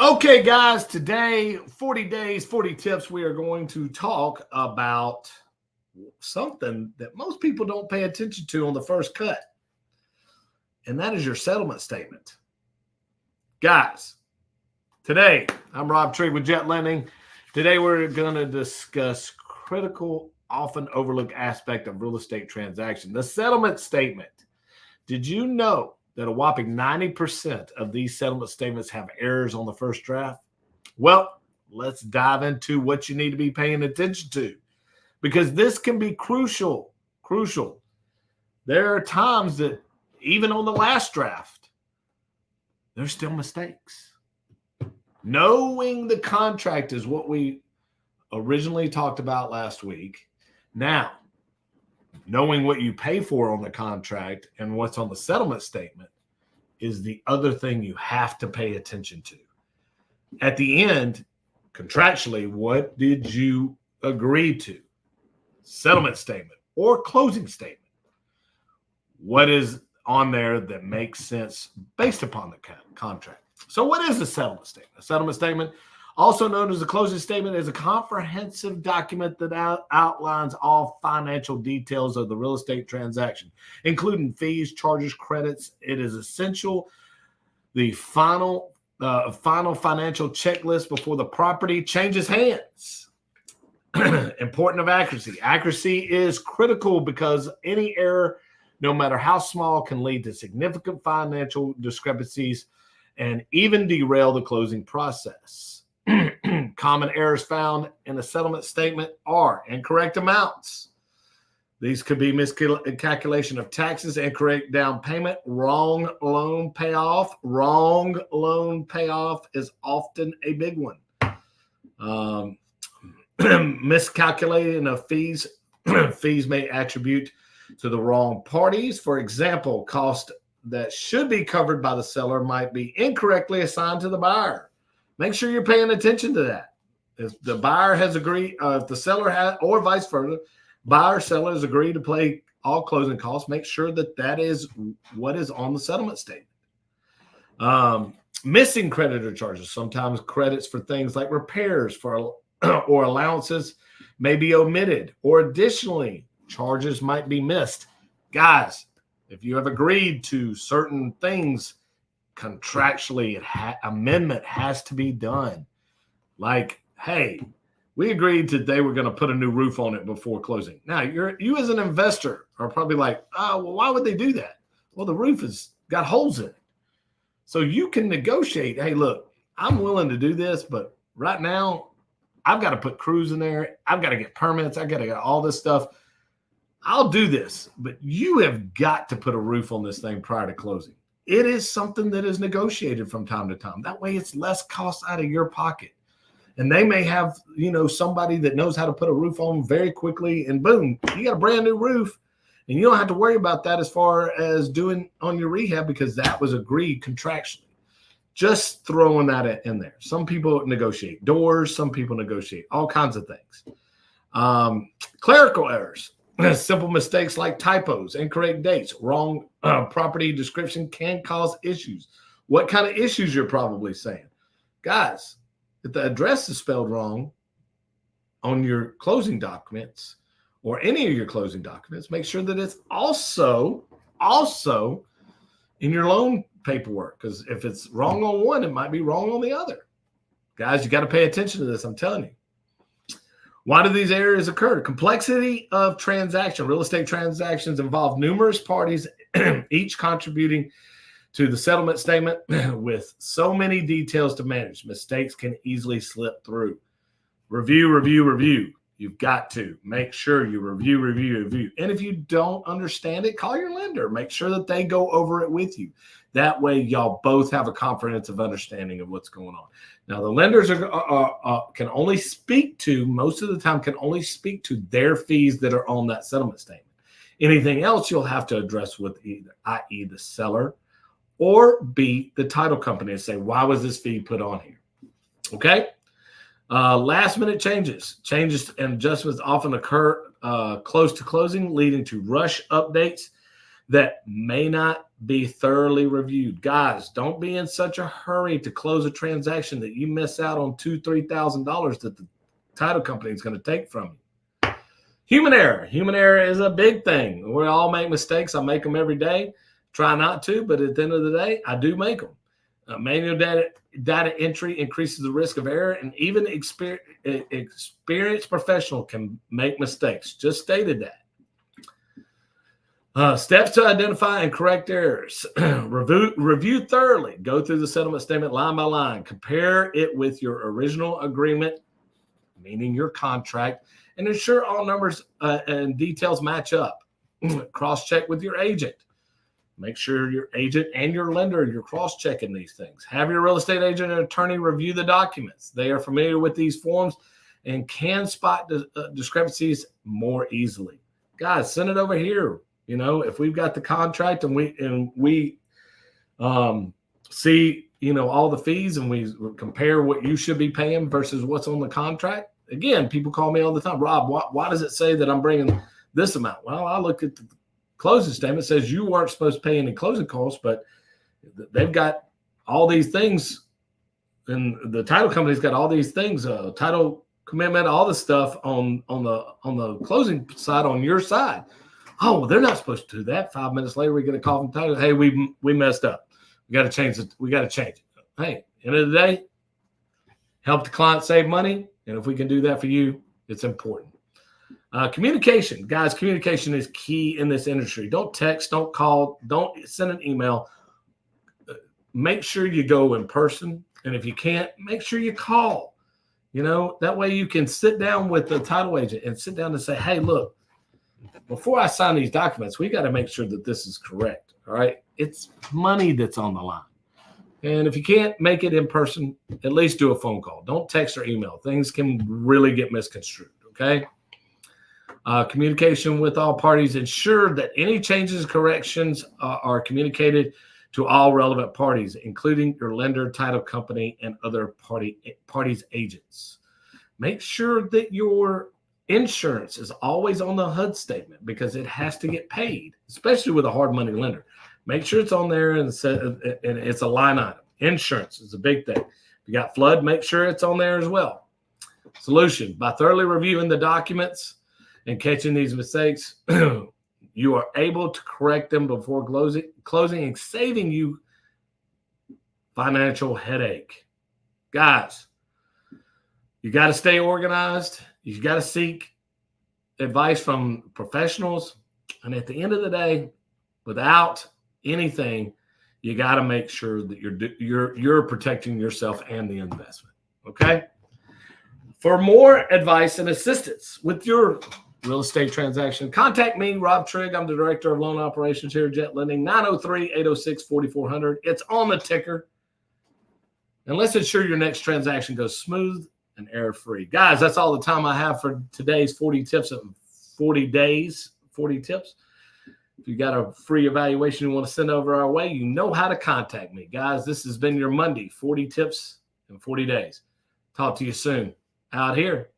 Okay, guys, today, 40 days, 40 tips, we are going to talk about something that most people don't pay attention to on the first cut, and that is your settlement statement. Guys, today, I'm Rob Trigg with Jet Lending. Today, we're going to discuss critical, often overlooked aspect of real estate transaction, the settlement statement. Did you know that a whopping 90% of these settlement statements have errors on the first draft? Well, let's dive into what you need to be paying attention to, because this can be crucial. There are times that even on the last draft, there's still mistakes. Knowing the contract is what we originally talked about last week. Now, knowing what you pay for on the contract and what's on the settlement statement is the other thing you have to pay attention to. At the end, contractually, what did you agree to? Settlement statement or closing statement. What is on there that makes sense based upon the contract? So what is a settlement statement? A settlement statement, also known as a closing statement, is a comprehensive document that outlines all financial details of the real estate transaction, including fees, charges, credits. It is essential, the final financial checklist before the property changes hands. Important of accuracy. Accuracy is critical because any error, no matter how small, can lead to significant financial discrepancies and even derail the closing process. Common errors found in a settlement statement are incorrect amounts. These could be miscalculation of taxes, incorrect down payment, wrong loan payoff. Wrong loan payoff is often a big one. Miscalculating of fees. Fees may attribute to the wrong parties. For example, cost that should be covered by the seller might be incorrectly assigned to the buyer. Make sure you're paying attention to that. If the buyer has agreed, if the seller has, or vice versa, buyer seller has agreed to pay all closing costs, make sure that that is what is on the settlement statement. Missing creditor charges. Sometimes credits for things like repairs for or allowances may be omitted, or additionally, charges might be missed. Guys, if you have agreed to certain things contractually, amendment has to be done. Like, hey, we agreed that they were going to put a new roof on it before closing. Now, you as an investor are probably like, oh, well, why would they do that? Well, the roof has got holes in it. So you can negotiate, hey, look, I'm willing to do this, but right now I've got to put crews in there. I've got to get permits. I've got to get all this stuff. I'll do this, but you have got to put a roof on this thing prior to closing. It is something that is negotiated from time to time. That way it's less cost out of your pocket. And they may have, somebody that knows how to put a roof on very quickly, and boom, you got a brand new roof, and you don't have to worry about that as far as doing on your rehab because that was agreed contractually. Just throwing that in there. Some people negotiate doors. Some people negotiate all kinds of things. Clerical errors. Simple mistakes like typos, incorrect dates, wrong property description can cause issues. What kind of issues you're probably saying? Guys, if the address is spelled wrong on your closing documents or any of your closing documents, make sure that it's also in your loan paperwork, because if it's wrong on one, it might be wrong on the other. Guys, you got to pay attention to this. I'm telling you. Why do these errors occur? Complexity of transaction. Real estate transactions involve numerous parties, each contributing to the settlement statement with so many details to manage. Mistakes can easily slip through. Review. You've got to make sure you review. And if you don't understand it, call your lender. Make sure that they go over it with you. That way, y'all both have a comprehensive understanding of what's going on. Now, the lenders can only speak to, most of the time, can only speak to their fees that are on that settlement statement. Anything else you'll have to address with either, i.e. the seller, or B, the title company, and say, why was this fee put on here? Okay? Last minute changes and adjustments often occur close to closing, leading to rush updates. that may not be thoroughly reviewed. Guys, don't be in such a hurry to close a transaction that you miss out on $2,000-$3,000 that the title company is going to take from you. Human error. Human error is a big thing. We all make mistakes. I make them every day. Try not to, but at the end of the day, I do make them. Manual data entry increases the risk of error, and even experienced professional can make mistakes. Just stated that. Steps to identify and correct errors. Review thoroughly. Go through the settlement statement line by line. Compare it with your original agreement, meaning your contract, and ensure all numbers and details match up. Cross-check with your agent. Make sure your agent and your lender, you're cross-checking these things. Have your real estate agent and attorney review the documents. They are familiar with these forms and can spot discrepancies more easily. Guys, send it over here. You know, if we've got the contract and we see, you know, all the fees and we compare what you should be paying versus what's on the contract. Again, people call me all the time, Rob, why does it say that I'm bringing this amount? Well, I look at the closing statement. It says you weren't supposed to pay any closing costs, but they've got all these things, and the title company's got all these things, title commitment, all the stuff on the closing side on your side. Oh, well, they're not supposed to do that. 5 minutes later, we get a call from title. Hey, we messed up. We got to change it. We got to change it. Hey, end of the day, help the client save money, and if we can do that for you, it's important. Communication. Guys, communication is key in this industry. Don't text, don't call, don't send an email. Make sure you go in person. And if you can't, make sure you call. You know, that way you can sit down with the title agent and sit down and say, hey, look, before I sign these documents, we got to make sure that this is correct. All right. It's money that's on the line. And if you can't make it in person, at least do a phone call. Don't text or email. Things can really get misconstrued. Okay. Communication with all parties. Ensure that any changes and corrections are communicated to all relevant parties, including your lender, title company, and other parties' agents. Make sure that your insurance is always on the HUD statement because it has to get paid, especially with a hard money lender. Make sure it's on there and it's a line item. Insurance is a big thing. If you got flood, make sure it's on there as well. Solution: by thoroughly reviewing the documents and catching these mistakes, you are able to correct them before closing and saving you financial headache. Guys, you got to stay organized. You got to seek advice from professionals. And at the end of the day, without anything, you got to make sure that you're protecting yourself and the investment. Okay? For more advice and assistance with your real estate transaction, contact me, Rob Trigg. I'm the Director of Loan Operations here at Jet Lending, 903-806-4400. It's on the ticker. And let's ensure your next transaction goes smooth and error-free. Guys, that's all the time I have for today's 40 tips of 40 days, 40 tips. If you got a free evaluation you want to send over our way, you know how to contact me. Guys, this has been your Monday, 40 tips in 40 days. Talk to you soon. Out here.